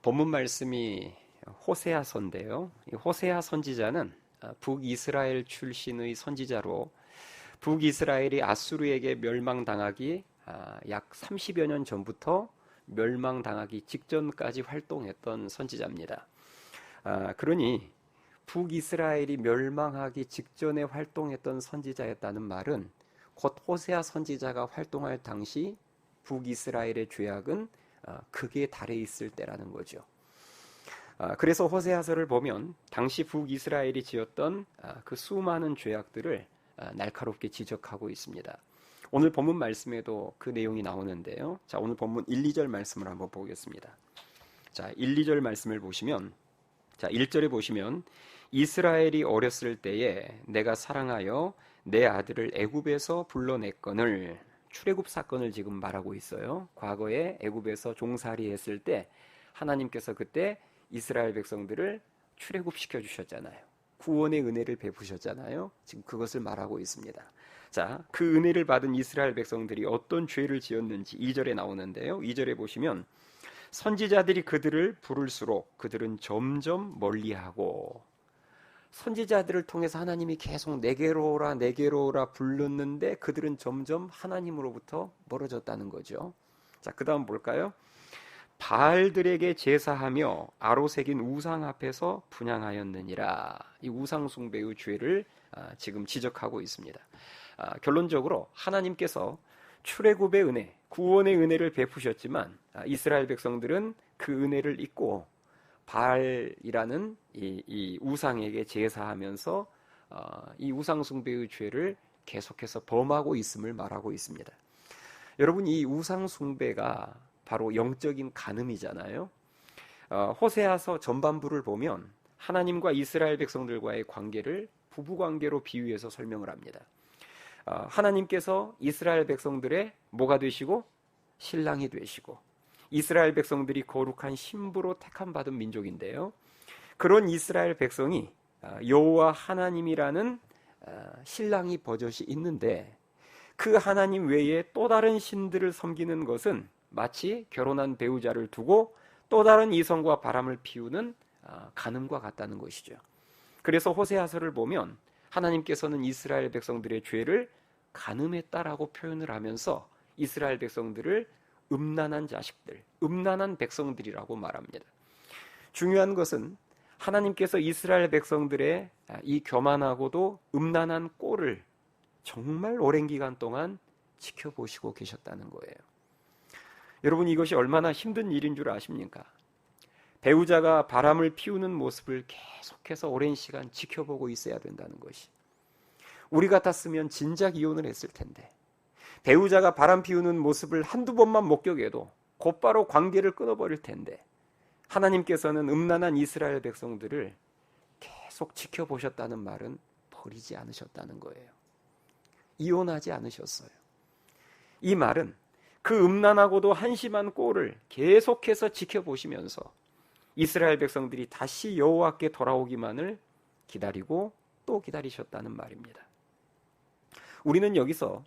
본문 말씀이 호세아서인데요. 이 호세아 선지자는 북이스라엘 출신의 선지자로 북이스라엘이 아수르에게 멸망당하기 약 30여 년 전부터 멸망당하기 직전까지 활동했던 선지자입니다. 그러니 북이스라엘이 멸망하기 직전에 활동했던 선지자였다는 말은 곧 호세아 선지자가 활동할 당시 북이스라엘의 죄악은 극에 달해 있을 때라는 거죠. 그래서 호세아서를 보면 당시 북이스라엘이 지었던 그 수많은 죄악들을 날카롭게 지적하고 있습니다. 오늘 본문 말씀에도 그 내용이 나오는데요. 자, 오늘 본문 1, 2절 말씀을 한번 보겠습니다. 자, 1, 2절 말씀을 보시면, 자, 1절에 보시면 이스라엘이 어렸을 때에 내가 사랑하여 내 아들을 애굽에서 불러냈거늘. 출애굽 사건을 지금 말하고 있어요. 과거에 애굽에서 종살이 했을 때 하나님께서 그때 이스라엘 백성들을 출애굽시켜 주셨잖아요. 구원의 은혜를 베푸셨잖아요. 지금 그것을 말하고 있습니다. 자, 그 은혜를 받은 이스라엘 백성들이 어떤 죄를 지었는지 2절에 나오는데요. 2절에 보시면 선지자들이 그들을 부를수록 그들은 점점 멀리하고, 선지자들을 통해서 하나님이 계속 내게로 오라 내게로 오라 불렀는데 그들은 점점 하나님으로부터 멀어졌다는 거죠. 자, 그 다음 볼까요? 바알들에게 제사하며 아로새긴 우상 앞에서 분향하였느니라. 이 우상 숭배의 죄를 지금 지적하고 있습니다. 결론적으로 하나님께서 출애굽의 은혜, 구원의 은혜를 베푸셨지만 이스라엘 백성들은 그 은혜를 잊고 바알이라는 이 우상에게 제사하면서 이 우상 숭배의 죄를 계속해서 범하고 있음을 말하고 있습니다. 여러분, 이 우상 숭배가 바로 영적인 간음이잖아요. 호세아서 전반부를 보면 하나님과 이스라엘 백성들과의 관계를 부부관계로 비유해서 설명을 합니다. 하나님께서 이스라엘 백성들의 뭐가 되시고? 신랑이 되시고, 이스라엘 백성들이 거룩한 신부로 택함받은 민족인데요. 그런 이스라엘 백성이 여호와 하나님이라는 신랑이 버젓이 있는데 그 하나님 외에 또 다른 신들을 섬기는 것은 마치 결혼한 배우자를 두고 또 다른 이성과 바람을 피우는 간음과 같다는 것이죠. 그래서 호세아서를 보면 하나님께서는 이스라엘 백성들의 죄를 간음했다라고 표현을 하면서 이스라엘 백성들을 음란한 자식들, 음란한 백성들이라고 말합니다. 중요한 것은 하나님께서 이스라엘 백성들의 이 교만하고도 음란한 꼴을 정말 오랜 기간 동안 지켜보시고 계셨다는 거예요. 여러분, 이것이 얼마나 힘든 일인 줄 아십니까? 배우자가 바람을 피우는 모습을 계속해서 오랜 시간 지켜보고 있어야 된다는 것이. 우리 같았으면 진작 이혼을 했을 텐데, 배우자가 바람 피우는 모습을 한두 번만 목격해도 곧바로 관계를 끊어버릴 텐데, 하나님께서는 음란한 이스라엘 백성들을 계속 지켜보셨다는 말은 버리지 않으셨다는 거예요. 이혼하지 않으셨어요. 이 말은 그 음란하고도 한심한 꼴을 계속해서 지켜보시면서 이스라엘 백성들이 다시 여호와께 돌아오기만을 기다리고 또 기다리셨다는 말입니다. 우리는 여기서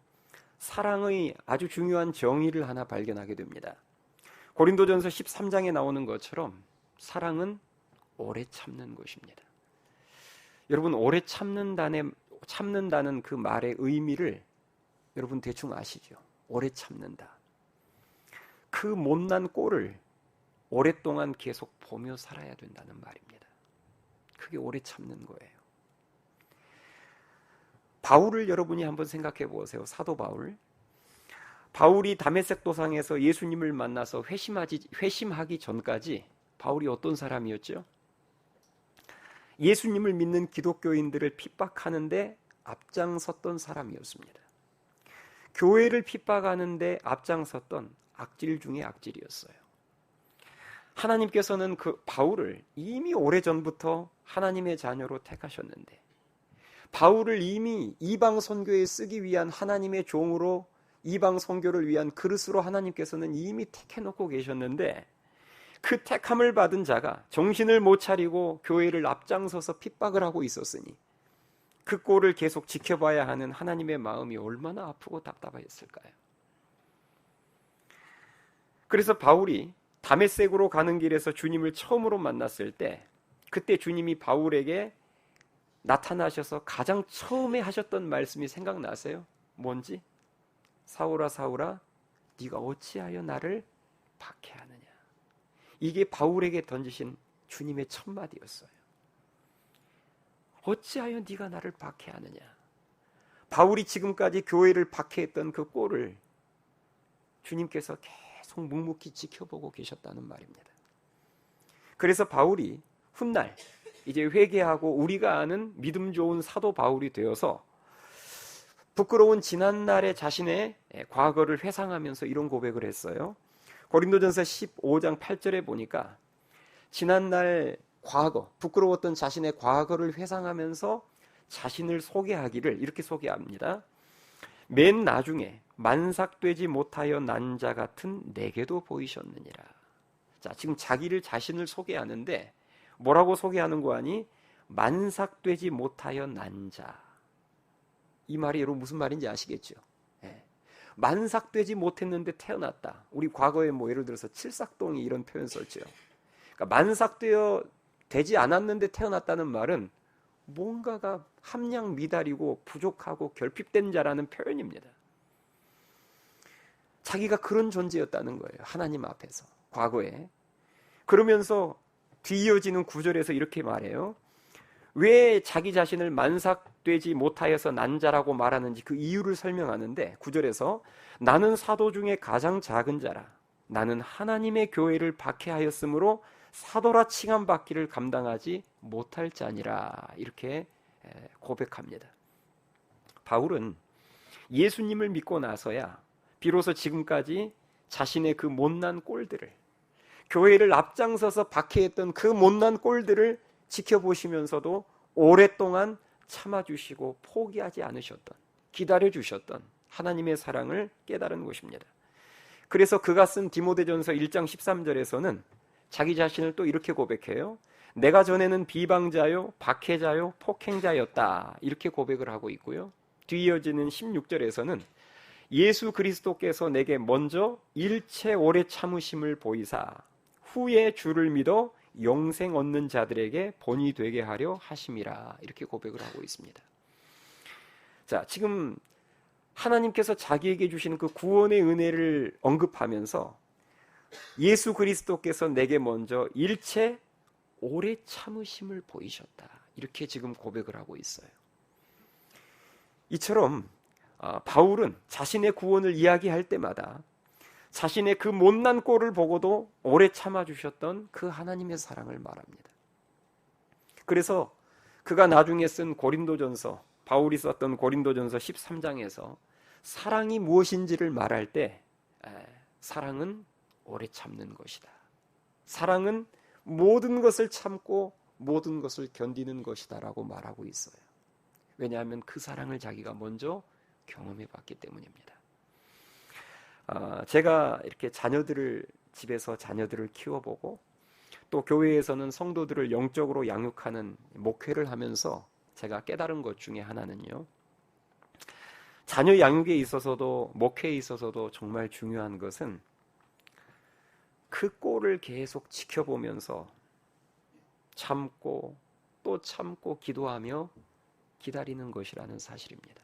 사랑의 아주 중요한 정의를 하나 발견하게 됩니다. 고린도전서 13장에 나오는 것처럼 사랑은 오래 참는 것입니다. 여러분, 오래 참는다는 그 말의 의미를 여러분 대충 아시죠? 오래 참는다. 그 못난 꼴을 오랫동안 계속 보며 살아야 된다는 말입니다. 그게 오래 참는 거예요. 바울을 여러분이 한번 생각해 보세요. 사도 바울. 바울이 다메섹 도상에서 예수님을 만나서 회심하기 전까지 바울이 어떤 사람이었죠? 예수님을 믿는 기독교인들을 핍박하는데 앞장섰던 사람이었습니다. 교회를 핍박하는데 앞장섰던 악질 중에 악질이었어요. 하나님께서는 그 바울을 이미 오래전부터 하나님의 자녀로 택하셨는데, 바울을 이미 이방 선교에 쓰기 위한 하나님의 종으로, 이방 선교를 위한 그릇으로 하나님께서는 이미 택해놓고 계셨는데, 그 택함을 받은 자가 정신을 못 차리고 교회를 앞장서서 핍박을 하고 있었으니 그 꼴을 계속 지켜봐야 하는 하나님의 마음이 얼마나 아프고 답답했을까요? 그래서 바울이 다메섹으로 가는 길에서 주님을 처음으로 만났을 때 그때 주님이 바울에게 나타나셔서 가장 처음에 하셨던 말씀이 생각나세요? 뭔지? 사울아 사울아 네가 어찌하여 나를 박해하느냐. 이게 바울에게 던지신 주님의 첫 마디였어요. 어찌하여 네가 나를 박해하느냐. 바울이 지금까지 교회를 박해했던 그 꼴을 주님께서 계속 묵묵히 지켜보고 계셨다는 말입니다. 그래서 바울이 훗날 이제 회개하고 우리가 아는 믿음 좋은 사도 바울이 되어서 부끄러운 지난날의 자신의 과거를 회상하면서 이런 고백을 했어요. 고린도전서 15장 8절에 보니까 지난날 과거, 부끄러웠던 자신의 과거를 회상하면서 자신을 소개하기를 이렇게 소개합니다. 맨 나중에 만삭되지 못하여 난 자 같은 내게도 보이셨느니라. 자, 지금 자신을 소개하는데 뭐라고 소개하는 거 아니? 만삭되지 못하여 난 자. 이 말이 여러분 무슨 말인지 아시겠죠? 예. 만삭되지 못했는데 태어났다. 우리 과거에 뭐 예를 들어서 칠삭동이 이런 표현 썼죠. 그러니까 만삭되어 되지 않았는데 태어났다는 말은 뭔가가 함량 미달이고 부족하고 결핍된 자라는 표현입니다. 자기가 그런 존재였다는 거예요. 하나님 앞에서 과거에. 그러면서 뒤이어지는 구절에서 이렇게 말해요. 왜 자기 자신을 만삭되지 못하여서 난 자라고 말하는지 그 이유를 설명하는데 9절에서 나는 사도 중에 가장 작은 자라. 나는 하나님의 교회를 박해하였으므로 사도라 칭함받기를 감당하지 못할 자니라. 이렇게 고백합니다. 바울은 예수님을 믿고 나서야 비로소 지금까지 자신의 그 못난 꼴들을, 교회를 앞장서서 박해했던 그 못난 꼴들을 지켜보시면서도 오랫동안 참아주시고 포기하지 않으셨던, 기다려주셨던 하나님의 사랑을 깨달은 것입니다. 그래서 그가 쓴 디모데전서 1장 13절에서는 자기 자신을 또 이렇게 고백해요. 내가 전에는 비방자요, 박해자요, 폭행자였다. 이렇게 고백을 하고 있고요. 뒤이어지는 16절에서는 예수 그리스도께서 내게 먼저 일체 오래 참으심을 보이사 후에 주를 믿어 영생 얻는 자들에게 본이 되게 하려 하심이라. 이렇게 고백을 하고 있습니다. 자, 지금 하나님께서 자기에게 주시는 그 구원의 은혜를 언급하면서 예수 그리스도께서 내게 먼저 일체 오래 참으심을 보이셨다. 이렇게 지금 고백을 하고 있어요. 이처럼 바울은 자신의 구원을 이야기할 때마다 자신의 그 못난 꼴을 보고도 오래 참아주셨던 그 하나님의 사랑을 말합니다. 그래서 그가 나중에 쓴 고린도전서, 바울이 썼던 고린도전서 13장에서 사랑이 무엇인지를 말할 때 사랑은 오래 참는 것이다. 사랑은 모든 것을 참고 모든 것을 견디는 것이다 라고 말하고 있어요. 왜냐하면 그 사랑을 자기가 먼저 경험해 봤기 때문입니다. 제가 이렇게 집에서 자녀들을 키워보고 또 교회에서는 성도들을 영적으로 양육하는 목회를 하면서 제가 깨달은 것 중에 하나는요. 자녀 양육에 있어서도 목회에 있어서도 정말 중요한 것은 그 꼴을 계속 지켜보면서 참고 또 참고 기도하며 기다리는 것이라는 사실입니다.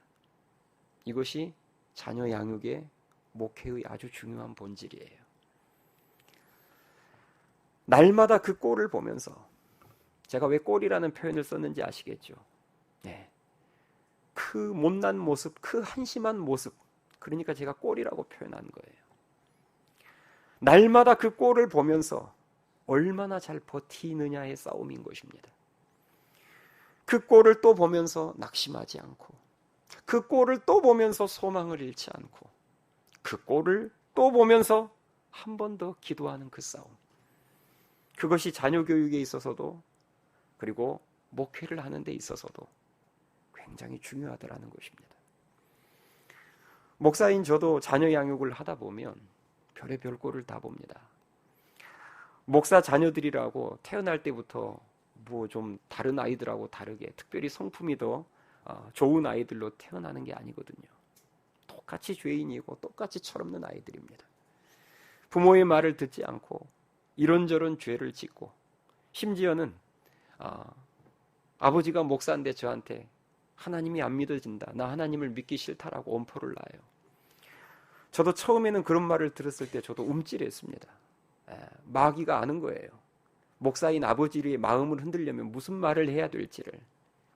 이것이 자녀 양육의 목회의 아주 중요한 본질이에요. 날마다 그 꼴을 보면서 제가 왜 꼴이라는 표현을 썼는지 아시겠죠? 네. 그 못난 모습, 그 한심한 모습, 그러니까 제가 꼴이라고 표현한 거예요. 날마다 그 꼴을 보면서 얼마나 잘 버티느냐의 싸움인 것입니다. 그 꼴을 또 보면서 낙심하지 않고 그 꼴을 또 보면서 소망을 잃지 않고 그 꼴을 또 보면서 한 번 더 기도하는 그 싸움. 그것이 자녀 교육에 있어서도 그리고 목회를 하는 데 있어서도 굉장히 중요하더라는 것입니다. 목사인 저도 자녀 양육을 하다 보면 별의별 꼴을 다 봅니다. 목사 자녀들이라고 태어날 때부터 뭐 좀 다른 아이들하고 다르게 특별히 성품이 더 좋은 아이들로 태어나는 게 아니거든요. 똑같이 죄인이고 똑같이 철없는 아이들입니다. 부모의 말을 듣지 않고 이런저런 죄를 짓고 심지어는 아버지가 목사인데 저한테 하나님이 안 믿어진다, 나 하나님을 믿기 싫다라고 엄포를 놔요. 저도 처음에는 그런 말을 들었을 때 저도 움찔했습니다. 마귀가 아는 거예요. 목사인 아버지의 마음을 흔들려면 무슨 말을 해야 될지를.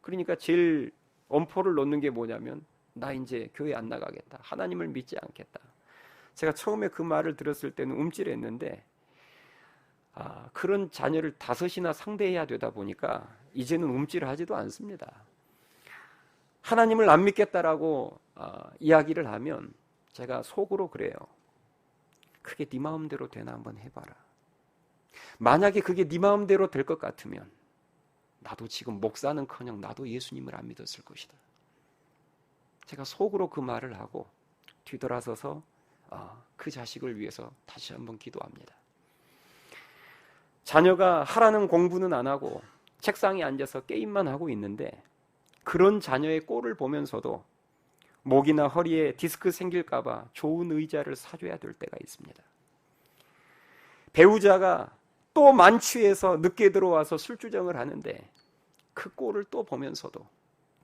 그러니까 제일 엄포를 놓는 게 뭐냐면 나 이제 교회 안 나가겠다, 하나님을 믿지 않겠다. 제가 처음에 그 말을 들었을 때는 움찔했는데 그런 자녀를 5이나 상대해야 되다 보니까 이제는 움찔하지도 않습니다. 하나님을 안 믿겠다라고 이야기를 하면 제가 속으로 그래요. 그게 네 마음대로 되나 한번 해봐라. 만약에 그게 네 마음대로 될 것 같으면 나도 지금 목사는커녕 나도 예수님을 안 믿었을 것이다. 제가 속으로 그 말을 하고 뒤돌아서서 그 자식을 위해서 다시 한번 기도합니다. 자녀가 하라는 공부는 안 하고 책상에 앉아서 게임만 하고 있는데 그런 자녀의 꼴을 보면서도 목이나 허리에 디스크 생길까 봐 좋은 의자를 사줘야 될 때가 있습니다. 배우자가 또 만취해서 늦게 들어와서 술주정을 하는데 그 꼴을 또 보면서도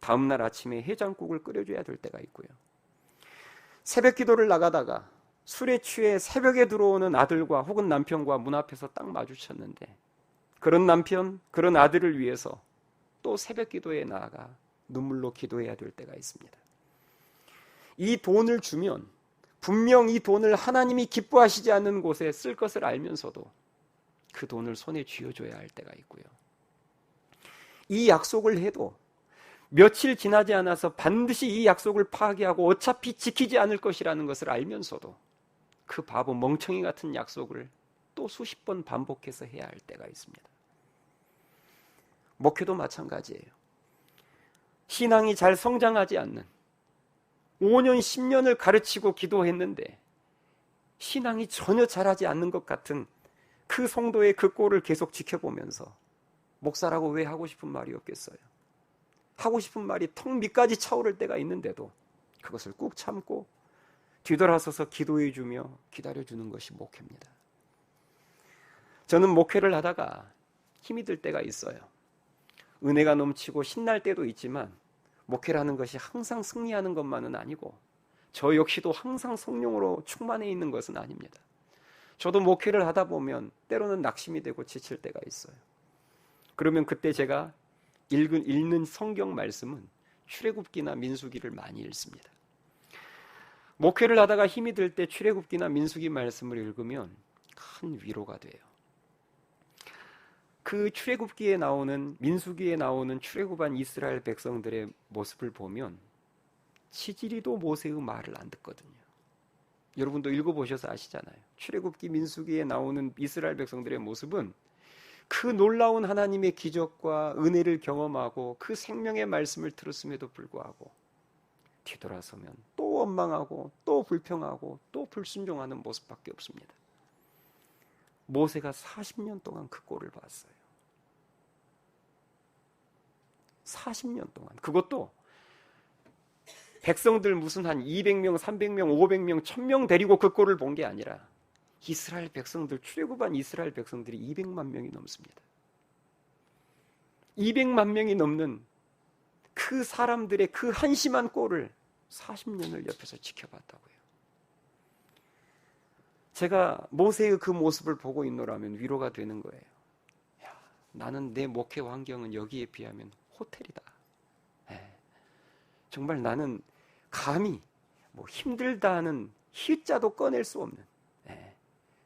다음날 아침에 해장국을 끓여줘야 될 때가 있고요. 새벽 기도를 나가다가 술에 취해 새벽에 들어오는 아들과 혹은 남편과 문 앞에서 딱 마주쳤는데 그런 남편, 그런 아들을 위해서 또 새벽 기도에 나아가 눈물로 기도해야 될 때가 있습니다. 이 돈을 주면 분명 이 돈을 하나님이 기뻐하시지 않는 곳에 쓸 것을 알면서도 그 돈을 손에 쥐어줘야 할 때가 있고요. 이 약속을 해도 며칠 지나지 않아서 반드시 이 약속을 파기하고 어차피 지키지 않을 것이라는 것을 알면서도 그 바보 멍청이 같은 약속을 또 수십 번 반복해서 해야 할 때가 있습니다. 목회도 마찬가지예요. 신앙이 잘 성장하지 않는 5년, 10년을 가르치고 기도했는데 신앙이 전혀 자라지 않는 것 같은 그 성도의 그 꼴을 계속 지켜보면서 목사라고 왜 하고 싶은 말이 없겠어요? 하고 싶은 말이 턱 밑까지 차오를 때가 있는데도 그것을 꾹 참고 뒤돌아서서 기도해주며 기다려주는 것이 목회입니다. 저는 목회를 하다가 힘이 들 때가 있어요. 은혜가 넘치고 신날 때도 있지만 목회라는 것이 항상 승리하는 것만은 아니고 저 역시도 항상 성령으로 충만해 있는 것은 아닙니다. 저도 목회를 하다 보면 때로는 낙심이 되고 지칠 때가 있어요. 그러면 그때 제가 읽는 성경 말씀은 출애굽기나 민수기를 많이 읽습니다. 목회를 하다가 힘이 들 때 출애굽기나 민수기 말씀을 읽으면 큰 위로가 돼요. 그 출애굽기에 나오는 민수기에 나오는 출애굽한 이스라엘 백성들의 모습을 보면 치질이도 모세의 말을 안 듣거든요. 여러분도 읽어보셔서 아시잖아요. 출애굽기 민수기에 나오는 이스라엘 백성들의 모습은 그 놀라운 하나님의 기적과 은혜를 경험하고 그 생명의 말씀을 들었음에도 불구하고 뒤돌아서면 또 원망하고 또 불평하고 또 불순종하는 모습밖에 없습니다. 모세가 40년 동안 그 꼴을 봤어요. 40년 동안. 그것도 백성들 무슨 한 200명, 300명, 500명, 1000명 데리고 그 꼴을 본 게 아니라 이스라엘 백성들, 출애굽한 이스라엘 백성들이 200만 명이 넘습니다. 200만 명이 넘는 그 사람들의 그 한심한 꼴을 40년을 옆에서 지켜봤다고요. 제가 모세의 그 모습을 보고 있노라면 위로가 되는 거예요. 야, 나는 내 목회 환경은 여기에 비하면 호텔이다. 정말 나는 감히 힘들다 하는 희자도 꺼낼 수 없는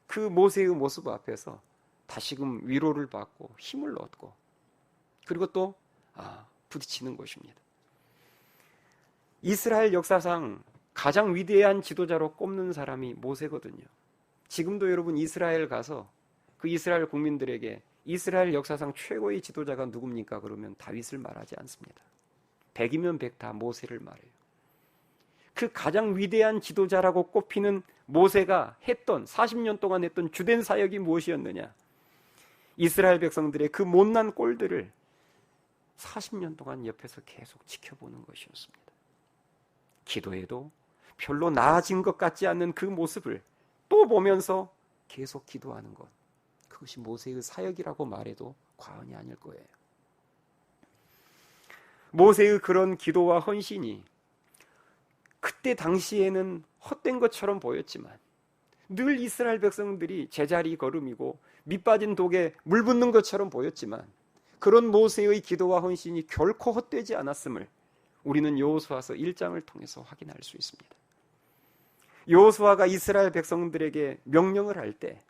그 모세의 모습 앞에서 다시금 위로를 받고 힘을 얻고 그리고 또 부딪히는 것입니다. 이스라엘 역사상 가장 위대한 지도자로 꼽는 사람이 모세거든요. 지금도 여러분 이스라엘 가서 그 이스라엘 국민들에게 이스라엘 역사상 최고의 지도자가 누굽니까? 그러면 다윗을 말하지 않습니다. 100이면 100 다 모세를 말해요. 그 가장 위대한 지도자라고 꼽히는 모세가 했던 40년 동안 했던 주된 사역이 무엇이었느냐? 이스라엘 백성들의 그 못난 꼴들을 40년 동안 옆에서 계속 지켜보는 것이었습니다. 기도해도 별로 나아진 것 같지 않는 그 모습을 또 보면서 계속 기도하는 것. 그것이 모세의 사역이라고 말해도 과언이 아닐 거예요. 모세의 그런 기도와 헌신이 그때 당시에는 헛된 것처럼 보였지만 늘 이스라엘 백성들이 제자리 걸음이고 밑빠진 독에 물 붓는 것처럼 보였지만 그런 모세의 기도와 헌신이 결코 헛되지 않았음을 우리는 여호수아서 1장을 통해서 확인할 수 있습니다. 여호수아가 이스라엘 백성들에게 명령을 할 때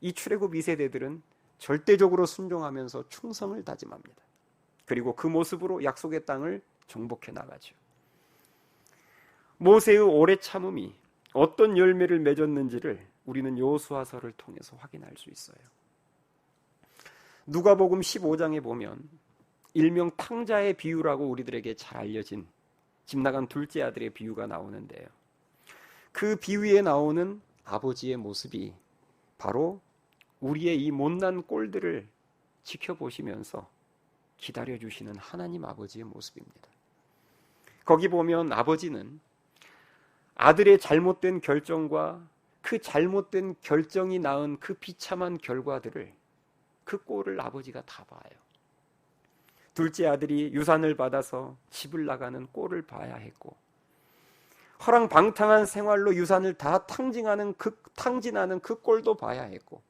이 출애굽 2세대들은 절대적으로 순종하면서 충성을 다짐합니다. 그리고 그 모습으로 약속의 땅을 정복해 나가죠. 모세의 오래 참음이 어떤 열매를 맺었는지를 우리는 여호수아서를 통해서 확인할 수 있어요. 누가복음 15장에 보면 일명 탕자의 비유라고 우리들에게 잘 알려진 집 나간 둘째 아들의 비유가 나오는데요. 그 비유에 나오는 아버지의 모습이 바로 우리의 이 못난 꼴들을 지켜보시면서 기다려주시는 하나님 아버지의 모습입니다. 거기 보면 아버지는 아들의 잘못된 결정과 그 잘못된 결정이 낳은 그 비참한 결과들을, 그 꼴을 아버지가 다 봐요. 둘째 아들이 유산을 받아서 집을 나가는 꼴을 봐야 했고, 허랑방탕한 생활로 유산을 다 탕진하는 그 꼴도 봐야 했고,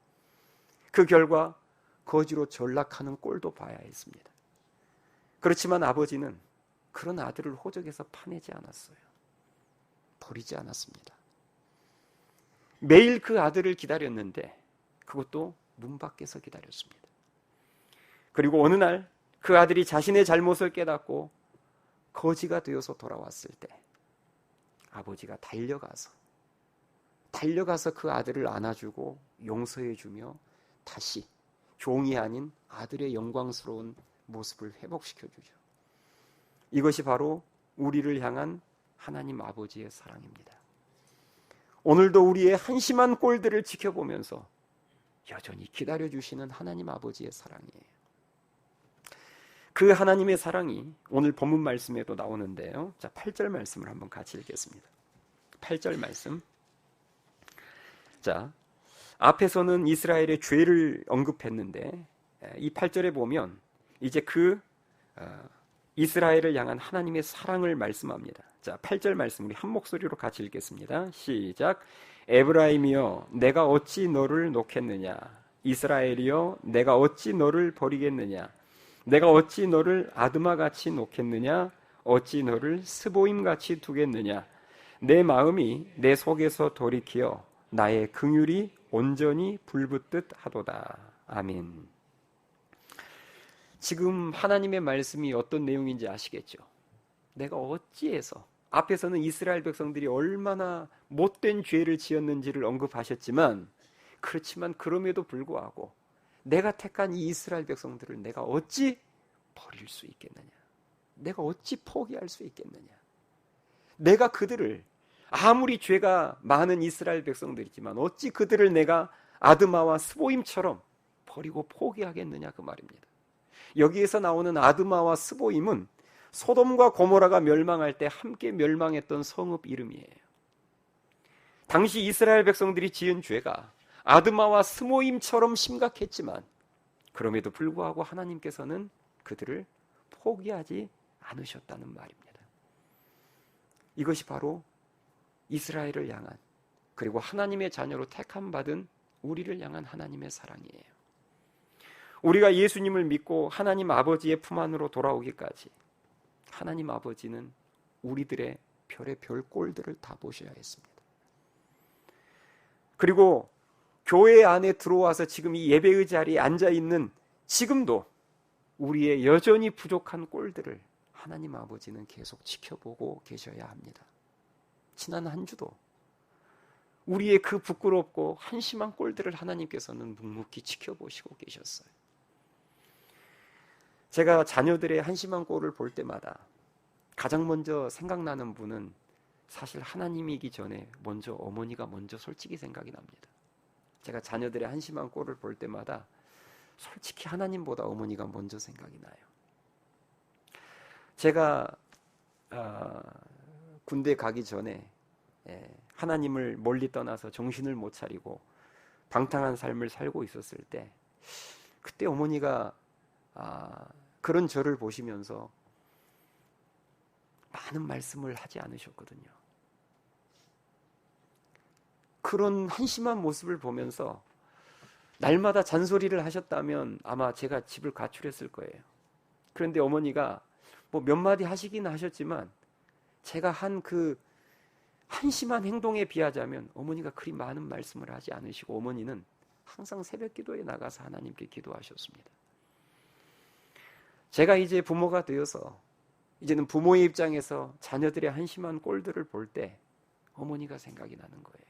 그 결과 거지로 전락하는 꼴도 봐야 했습니다. 그렇지만 아버지는 그런 아들을 호적에서 파내지 않았어요. 버리지 않았습니다. 매일 그 아들을 기다렸는데 그것도 문 밖에서 기다렸습니다. 그리고 어느 날 그 아들이 자신의 잘못을 깨닫고 거지가 되어서 돌아왔을 때 아버지가 달려가서 그 아들을 안아주고 용서해주며 다시 종이 아닌 아들의 영광스러운 모습을 회복시켜주죠. 이것이 바로 우리를 향한 하나님 아버지의 사랑입니다. 오늘도 우리의 한심한 꼴들을 지켜보면서 여전히 기다려주시는 하나님 아버지의 사랑이에요. 그 하나님의 사랑이 오늘 본문 말씀에도 나오는데요. 자, 8절 말씀을 한번 같이 읽겠습니다. 8절 말씀. 자, 앞에서는 이스라엘의 죄를 언급했는데 이 8절에 보면 이제 이스라엘을 향한 하나님의 사랑을 말씀합니다. 자, 8절 말씀 우리 한 목소리로 같이 읽겠습니다. 시작. 에브라임이여 내가 어찌 너를 놓겠느냐, 이스라엘이여 내가 어찌 너를 버리겠느냐, 내가 어찌 너를 아드마같이 놓겠느냐, 어찌 너를 스보임같이 두겠느냐, 내 마음이 내 속에서 돌이키어 나의 긍휼이 온전히 불붙듯 하도다. 아멘. 지금 하나님의 말씀이 어떤 내용인지 아시겠죠? 내가 어찌해서, 앞에서는 이스라엘 백성들이 얼마나 못된 죄를 지었는지를 언급하셨지만, 그렇지만 그럼에도 불구하고 내가 택한 이 이스라엘 백성들을 내가 어찌 버릴 수 있겠느냐, 내가 어찌 포기할 수 있겠느냐, 내가 그들을, 아무리 죄가 많은 이스라엘 백성들이지만 어찌 그들을 내가 아드마와 스보임처럼 버리고 포기하겠느냐, 그 말입니다. 여기에서 나오는 아드마와 스보임은 소돔과 고모라가 멸망할 때 함께 멸망했던 성읍 이름이에요. 당시 이스라엘 백성들이 지은 죄가 아드마와 스보임처럼 심각했지만 그럼에도 불구하고 하나님께서는 그들을 포기하지 않으셨다는 말입니다. 이것이 바로 이스라엘을 향한, 그리고 하나님의 자녀로 택함받은 우리를 향한 하나님의 사랑이에요. 우리가 예수님을 믿고 하나님 아버지의 품 안으로 돌아오기까지 하나님 아버지는 우리들의 별의 별 꼴들을 다 보셔야 했습니다. 그리고 교회 안에 들어와서 지금 이 예배의 자리에 앉아있는 지금도 우리의 여전히 부족한 꼴들을 하나님 아버지는 계속 지켜보고 계셔야 합니다. 지난 한 주도 우리의 그 부끄럽고 한심한 꼴들을 하나님께서는 묵묵히 지켜보시고 계셨어요. 제가 자녀들의 한심한 꼴을 볼 때마다 가장 먼저 생각나는 분은 사실 하나님이기 전에 먼저 어머니가 먼저 솔직히 생각이 납니다. 제가 자녀들의 한심한 꼴을 볼 때마다 솔직히 하나님보다 어머니가 먼저 생각이 나요. 제가 군대 가기 전에 하나님을 멀리 떠나서 정신을 못 차리고 방탕한 삶을 살고 있었을 때 그때 어머니가 그런 저를 보시면서 많은 말씀을 하지 않으셨거든요. 그런 한심한 모습을 보면서 날마다 잔소리를 하셨다면 아마 제가 집을 가출했을 거예요. 그런데 어머니가 뭐 몇 마디 하시긴 하셨지만 제가 한 그 한심한 행동에 비하자면 어머니가 그리 많은 말씀을 하지 않으시고 어머니는 항상 새벽 기도에 나가서 하나님께 기도하셨습니다. 제가 이제 부모가 되어서 이제는 부모의 입장에서 자녀들의 한심한 꼴들을 볼 때 어머니가 생각이 나는 거예요.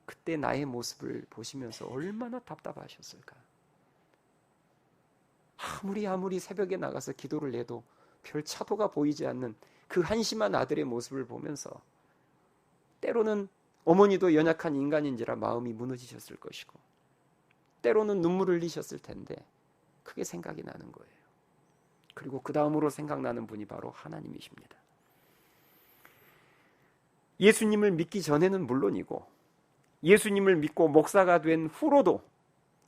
그때 나의 모습을 보시면서 얼마나 답답하셨을까. 아무리 새벽에 나가서 기도를 해도 별 차도가 보이지 않는 그 한심한 아들의 모습을 보면서 때로는 어머니도 연약한 인간인지라 마음이 무너지셨을 것이고 때로는 눈물을 흘리셨을 텐데 그게 생각이 나는 거예요. 그리고 그 다음으로 생각나는 분이 바로 하나님이십니다. 예수님을 믿기 전에는 물론이고 예수님을 믿고 목사가 된 후로도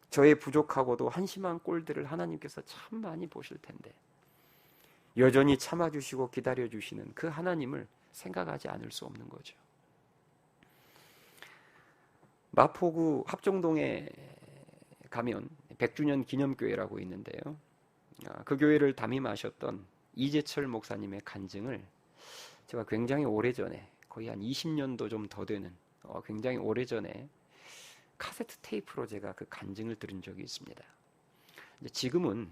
저의 부족하고도 한심한 꼴들을 하나님께서 참 많이 보실 텐데 여전히 참아주시고 기다려주시는 그 하나님을 생각하지 않을 수 없는 거죠. 마포구 합정동에 가면 100주년 기념교회라고 있는데요. 그 교회를 담임하셨던 이재철 목사님의 간증을 제가 굉장히 오래전에 거의 한 20년도 좀 더 되는 굉장히 오래전에 카세트 테이프로 제가 그 간증을 들은 적이 있습니다. 지금은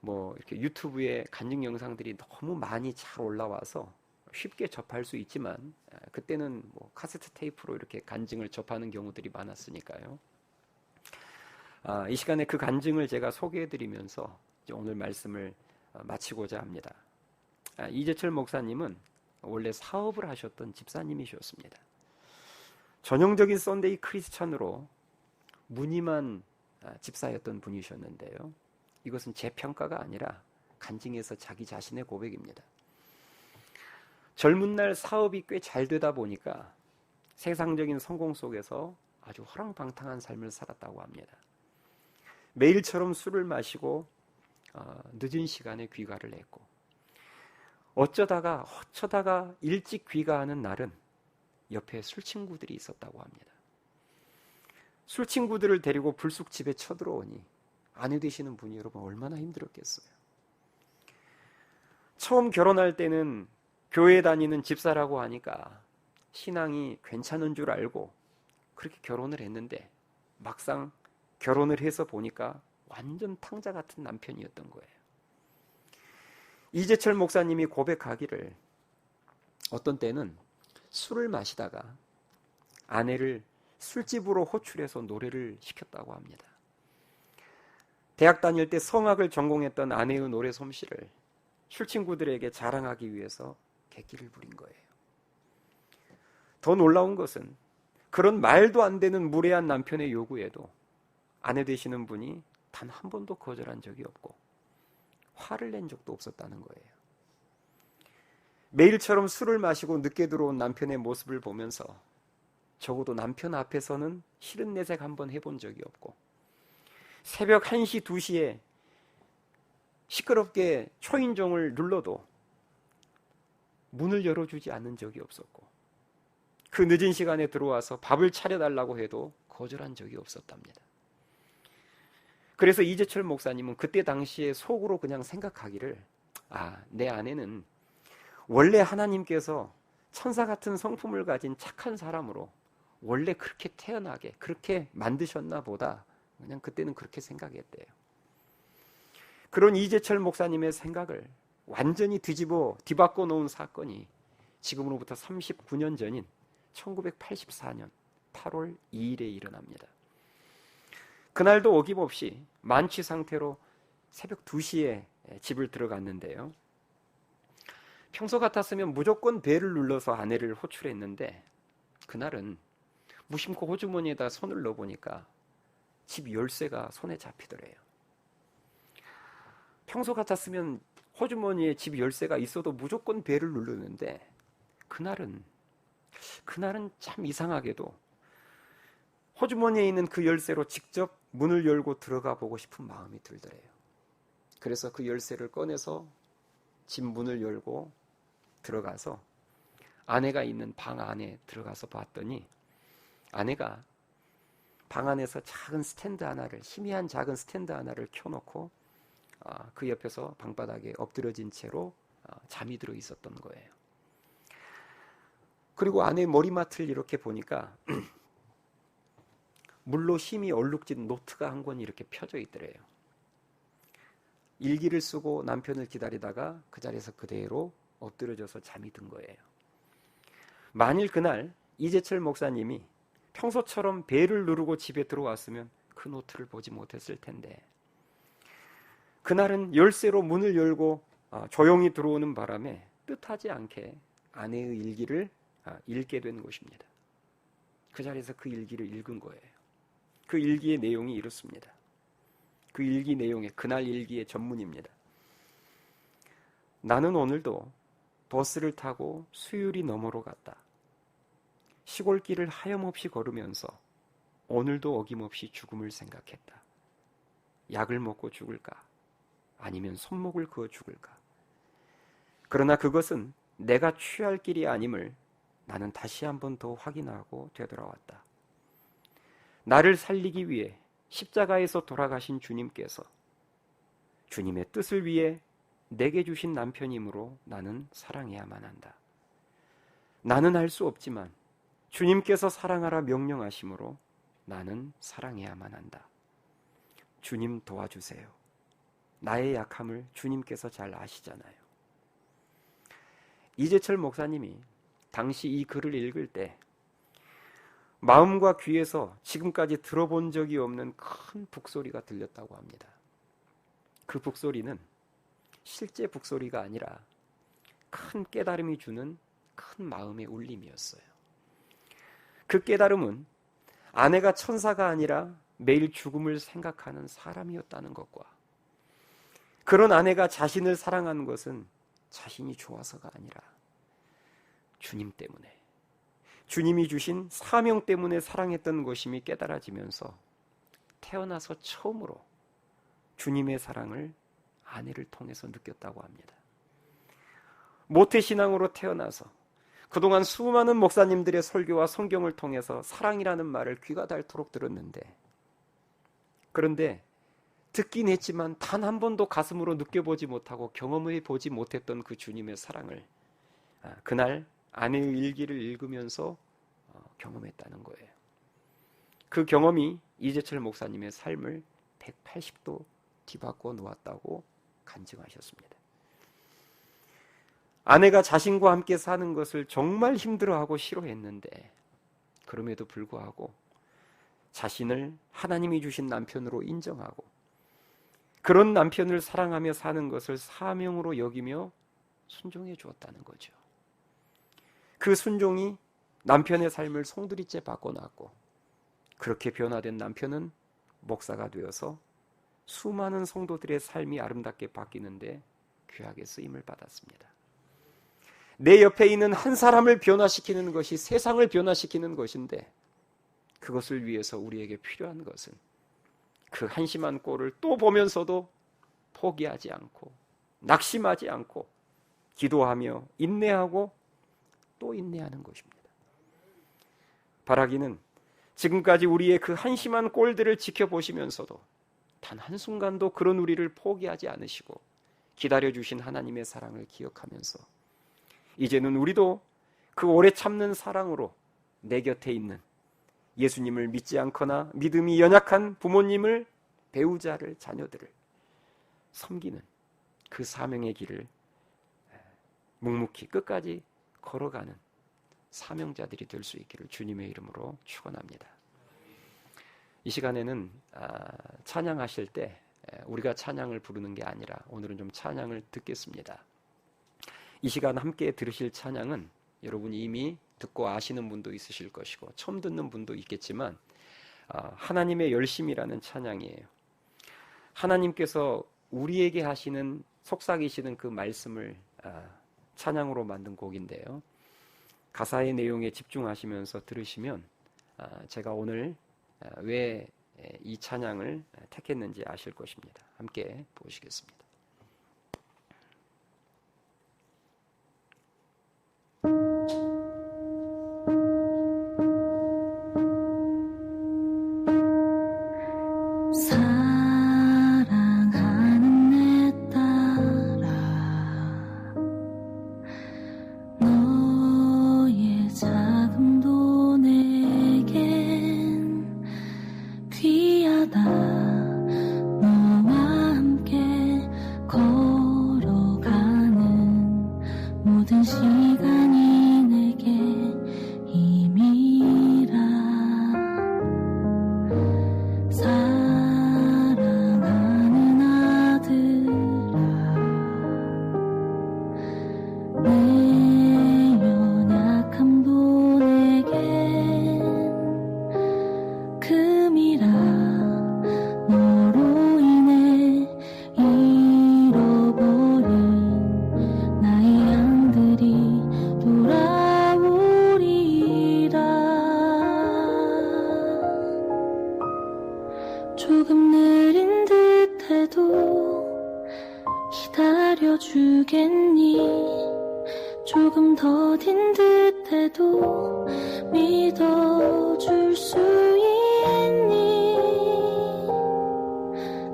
뭐 이렇게 유튜브에 간증 영상들이 너무 많이 잘 올라와서 쉽게 접할 수 있지만 그때는 뭐 카세트 테이프로 이렇게 간증을 접하는 경우들이 많았으니까요. 이 시간에 그 간증을 제가 소개해드리면서 오늘 말씀을 마치고자 합니다. 이재철 목사님은 원래 사업을 하셨던 집사님이셨습니다. 전형적인 썬데이 크리스천으로 무늬만 집사였던 분이셨는데요. 이것은 제 평가가 아니라 간증에서 자기 자신의 고백입니다. 젊은 날 사업이 꽤 잘 되다 보니까 세상적인 성공 속에서 아주 허랑방탕한 삶을 살았다고 합니다. 매일처럼 술을 마시고 늦은 시간에 귀가를 했고 어쩌다가 일찍 귀가하는 날은 옆에 술친구들이 있었다고 합니다. 술친구들을 데리고 불쑥 집에 쳐들어오니 아내 되시는 분이 여러분 얼마나 힘들었겠어요. 처음 결혼할 때는 교회 다니는 집사라고 하니까 신앙이 괜찮은 줄 알고 그렇게 결혼을 했는데 막상 결혼을 해서 보니까 완전 탕자 같은 남편이었던 거예요. 이재철 목사님이 고백하기를 어떤 때는 술을 마시다가 아내를 술집으로 호출해서 노래를 시켰다고 합니다. 대학 다닐 때 성악을 전공했던 아내의 노래 솜씨를 술친구들에게 자랑하기 위해서 객기를 부린 거예요. 더 놀라운 것은 그런 말도 안 되는 무례한 남편의 요구에도 아내 되시는 분이 단 한 번도 거절한 적이 없고 화를 낸 적도 없었다는 거예요. 매일처럼 술을 마시고 늦게 들어온 남편의 모습을 보면서 적어도 남편 앞에서는 싫은 내색 한번 해본 적이 없고 새벽 1시, 2시에 시끄럽게 초인종을 눌러도 문을 열어주지 않는 적이 없었고 그 늦은 시간에 들어와서 밥을 차려달라고 해도 거절한 적이 없었답니다. 그래서 이재철 목사님은 그때 당시에 속으로 그냥 생각하기를 내 아내는 원래 하나님께서 천사 같은 성품을 가진 착한 사람으로 원래 그렇게 태어나게 그렇게 만드셨나 보다 그냥 그때는 그렇게 생각했대요. 그런 이재철 목사님의 생각을 완전히 뒤바꿔 놓은 사건이 지금으로부터 39년 전인 1984년 8월 2일에 일어납니다. 그날도 어김없이 만취 상태로 새벽 2시에 집을 들어갔는데요. 평소 같았으면 무조건 벨을 눌러서 아내를 호출했는데 그날은 무심코 호주머니에다 손을 넣어보니까 집 열쇠가 손에 잡히더래요. 평소 같았으면 호주머니에 집 열쇠가 있어도 무조건 벨을 누르는데 그날은 참 이상하게도 호주머니에 있는 그 열쇠로 직접 문을 열고 들어가 보고 싶은 마음이 들더래요. 그래서 그 열쇠를 꺼내서 집 문을 열고 들어가서 아내가 있는 방 안에 들어가서 봤더니 아내가 방 안에서 작은 스탠드 하나를, 희미한 작은 스탠드 하나를 켜놓고 그 옆에서 방바닥에 엎드려진 채로 잠이 들어 있었던 거예요. 그리고 아내의 머리맡을 이렇게 보니까 물로 힘이 얼룩진 노트가 한 권이 이렇게 펴져 있더래요. 일기를 쓰고 남편을 기다리다가 그 자리에서 그대로 엎드려져서 잠이 든 거예요. 만일 그날 이재철 목사님이 평소처럼 벨을 누르고 집에 들어왔으면 그 노트를 보지 못했을 텐데, 그날은 열쇠로 문을 열고 조용히 들어오는 바람에 뜻하지 않게 아내의 일기를 읽게 된 것입니다. 그 자리에서 그 일기를 읽은 거예요. 그 일기의 내용이 이렇습니다. 그 일기 내용의, 그날 일기의 전문입니다. 나는 오늘도 버스를 타고 수유리 너머로 갔다. 시골길을 하염없이 걸으면서 오늘도 어김없이 죽음을 생각했다. 약을 먹고 죽을까? 아니면 손목을 그어 죽을까? 그러나 그것은 내가 취할 길이 아님을 나는 다시 한 번 더 확인하고 되돌아왔다. 나를 살리기 위해 십자가에서 돌아가신 주님께서 주님의 뜻을 위해 내게 주신 남편이므로 나는 사랑해야만 한다. 나는 할 수 없지만 주님께서 사랑하라 명령하심으로 나는 사랑해야만 한다. 주님 도와주세요. 나의 약함을 주님께서 잘 아시잖아요. 이재철 목사님이 당시 이 글을 읽을 때 마음과 귀에서 지금까지 들어본 적이 없는 큰 북소리가 들렸다고 합니다. 그 북소리는 실제 북소리가 아니라 큰 깨달음이 주는 큰 마음의 울림이었어요. 그 깨달음은 아내가 천사가 아니라 매일 죽음을 생각하는 사람이었다는 것과, 그런 아내가 자신을 사랑하는 것은 자신이 좋아서가 아니라 주님 때문에, 주님이 주신 사명 때문에 사랑했던 것임이 깨달아지면서 태어나서 처음으로 주님의 사랑을 아내를 통해서 느꼈다고 합니다. 모태신앙으로 태어나서 그동안 수많은 목사님들의 설교와 성경을 통해서 사랑이라는 말을 귀가 닳도록 들었는데, 그런데 듣긴 했지만 단 한 번도 가슴으로 느껴보지 못하고 경험해 보지 못했던 그 주님의 사랑을 그날 아내의 일기를 읽으면서 경험했다는 거예요. 그 경험이 이재철 목사님의 삶을 180도 뒤바꿔 놓았다고 간증하셨습니다. 아내가 자신과 함께 사는 것을 정말 힘들어하고 싫어했는데, 그럼에도 불구하고 자신을 하나님이 주신 남편으로 인정하고 그런 남편을 사랑하며 사는 것을 사명으로 여기며 순종해 주었다는 거죠. 그 순종이 남편의 삶을 송두리째 바꿔놨고, 그렇게 변화된 남편은 목사가 되어서 수많은 성도들의 삶이 아름답게 바뀌는데 귀하게 쓰임을 받았습니다. 내 옆에 있는 한 사람을 변화시키는 것이 세상을 변화시키는 것인데, 그것을 위해서 우리에게 필요한 것은 그 한심한 꼴을 또 보면서도 포기하지 않고 낙심하지 않고 기도하며 인내하고 또 인내하는 것입니다. 바라기는 지금까지 우리의 그 한심한 꼴들을 지켜보시면서도 단 한순간도 그런 우리를 포기하지 않으시고 기다려주신 하나님의 사랑을 기억하면서 이제는 우리도 그 오래 참는 사랑으로 내 곁에 있는 예수님을 믿지 않거나 믿음이 연약한 부모님을, 배우자를, 자녀들을 섬기는 그 사명의 길을 묵묵히 끝까지 걸어가는 사명자들이 될 수 있기를 주님의 이름으로 축원합니다. 이 시간에는 찬양하실 때 우리가 찬양을 부르는 게 아니라 오늘은 좀 찬양을 듣겠습니다. 이 시간 함께 들으실 찬양은 여러분이 이미 듣고 아시는 분도 있으실 것이고 처음 듣는 분도 있겠지만 하나님의 열심이라는 찬양이에요. 하나님께서 우리에게 하시는 속삭이시는 그 말씀을 찬양으로 만든 곡인데요. 가사의 내용에 집중하시면서 들으시면 제가 오늘 왜 이 찬양을 택했는지 아실 것입니다. 함께 보시겠습니다. 사랑하는 내 딸아, 너의 자금도 내겐 귀하다. 너와 함께 걸어가는 모든 시간이 내게 힘이라. 사랑하는 아들아, 내 연약함도 내겐 금이라. 너로 인해 잃어버린 나의 양들이 돌아오리라. 조금 느린 듯해도 기다려주겠니? 조금 더딘 듯해도 믿어줄 수 있니?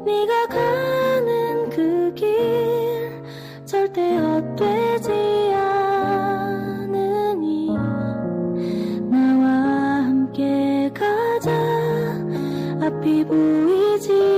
네가 가는 그 길 절대 헛되지 않으니 나와 함께 가자. 앞이 보이지